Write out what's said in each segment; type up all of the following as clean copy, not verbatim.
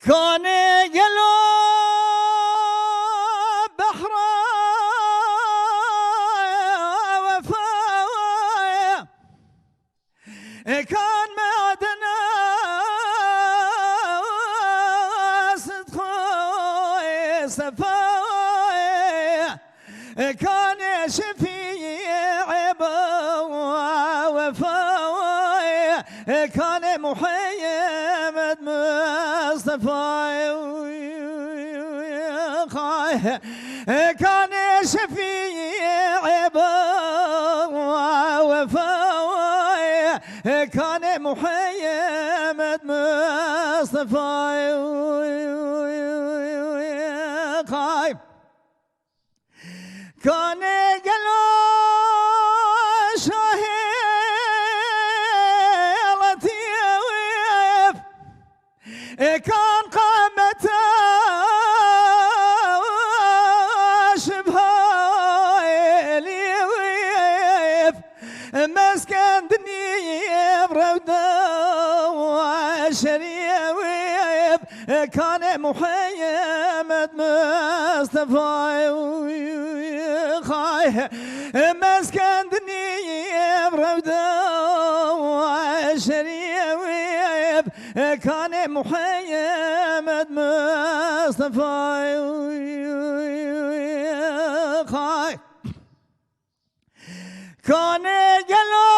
كان قلب بحر وفاء كان معدنا صدق صفاء كان شفيع وفاء كان محمد مصطفى كان شفيع وفاء كان محمد مصطفى كان قلو شهيرتي ويف كان قامته شبه لي ويف مسكن دنيا برودة وشريه ويف كان محمد مصطفى مسكن دنيا برودة وشريه ويف كان محمد مصطفى كان قلو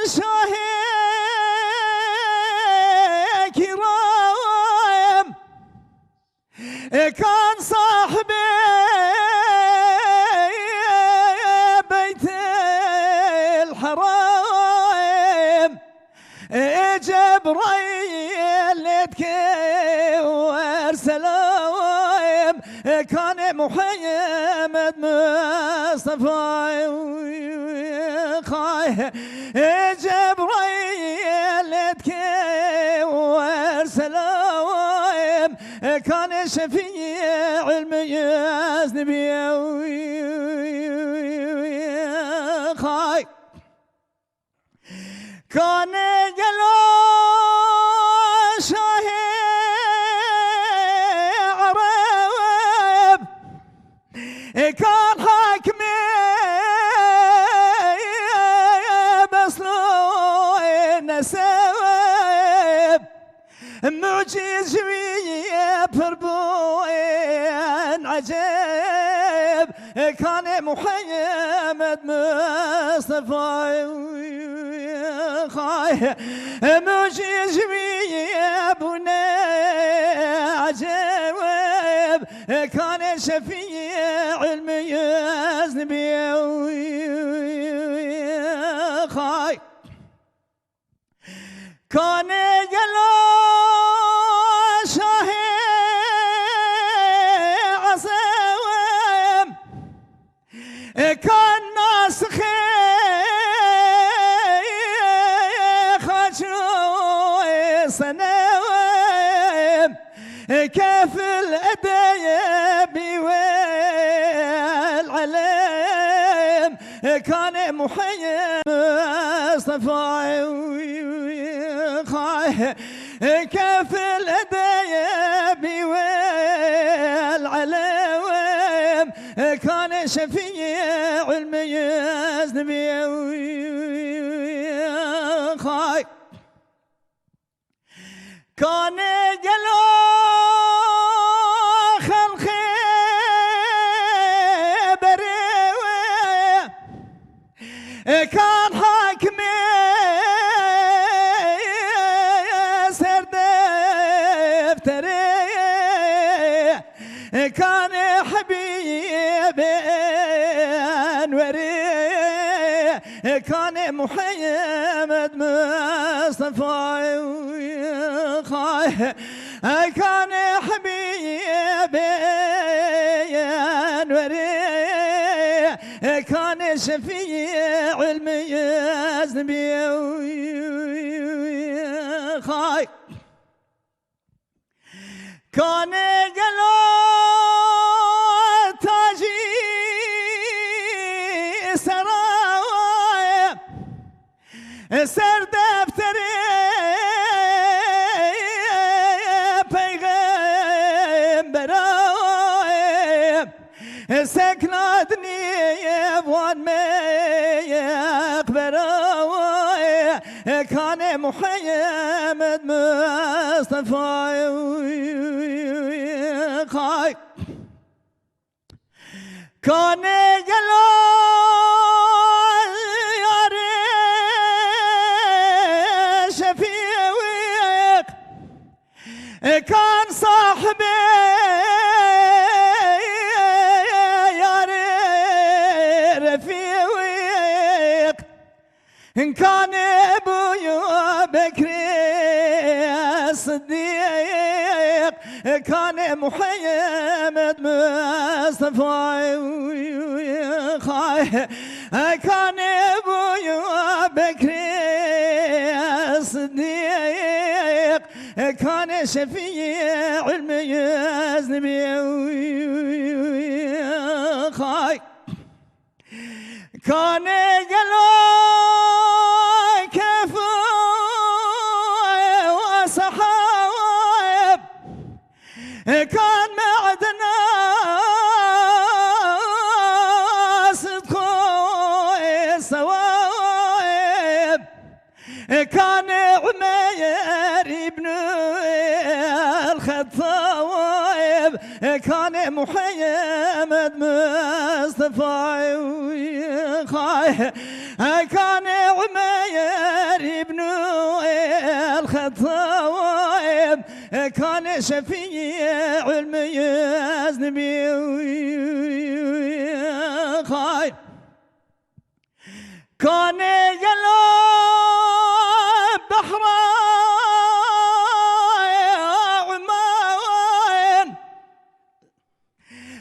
شهي كرام كان صاحبي بيت الحرام جبريل يتكي وارسلام كان محمد مصطفى جبريل يتكي وارسلام كان شفيع المياز نبي كان قلو شاهي عرب كان حاكمي بصلو النسب معجز جوية فربوين عجب كان محمد مصطفى معجز جوية بنا عجب كان شفيع المياز نبي كان قلو شاهي عصوم كان ناسخي خاشوي صنوم كيف الأديب والعلم كان محمد مصطفى كيف الأديب والعلم كان شفيع المياز نبي كان قلو خلقي بريوه كان حاكمي كان حبيبي انوري كان محمد مصطفى كان حبيبي انوري كان شفيع المياز نبي كان قلو تاجي سرايا سر دفتري سكنتني بوان ما يقبر كان محمد مصطفى كان قلو يا شفيق كان صاحبي يا رفيق إن كان أبويا بكري الصديق كان محمد مصطفى كان أبويا بكري الصديق كان شفيع الميز نبي كان قلو كيف وصحاب كان معدنا صدق الصواب كان عمير ابن الخطاب كان محمد مصطفى كان عمير ابن الخطاب كان شفيع الميز نبي كان قلب بحر عمان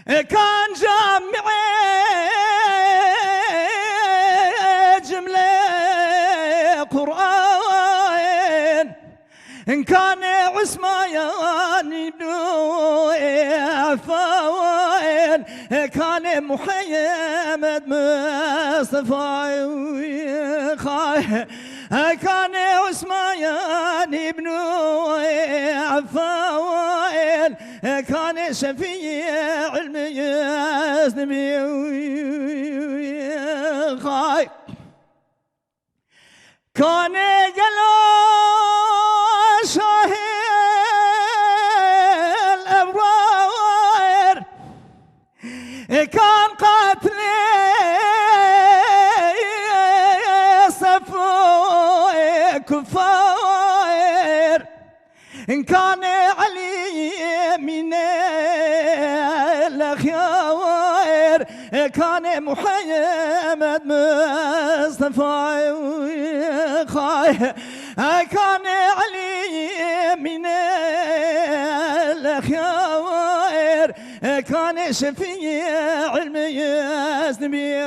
كان جامع جملة قرآن إن كان عثمان بن عفان كان محمد مصطفى كان عثمان بن عفان كان شفيع الميز نبي كان قلو شاهل أبرار كان قاتلي صفو كفار إن كان علي من الأخيار كان محمد مصطفى كان علي من الأخيار كان شفيع الميز نبي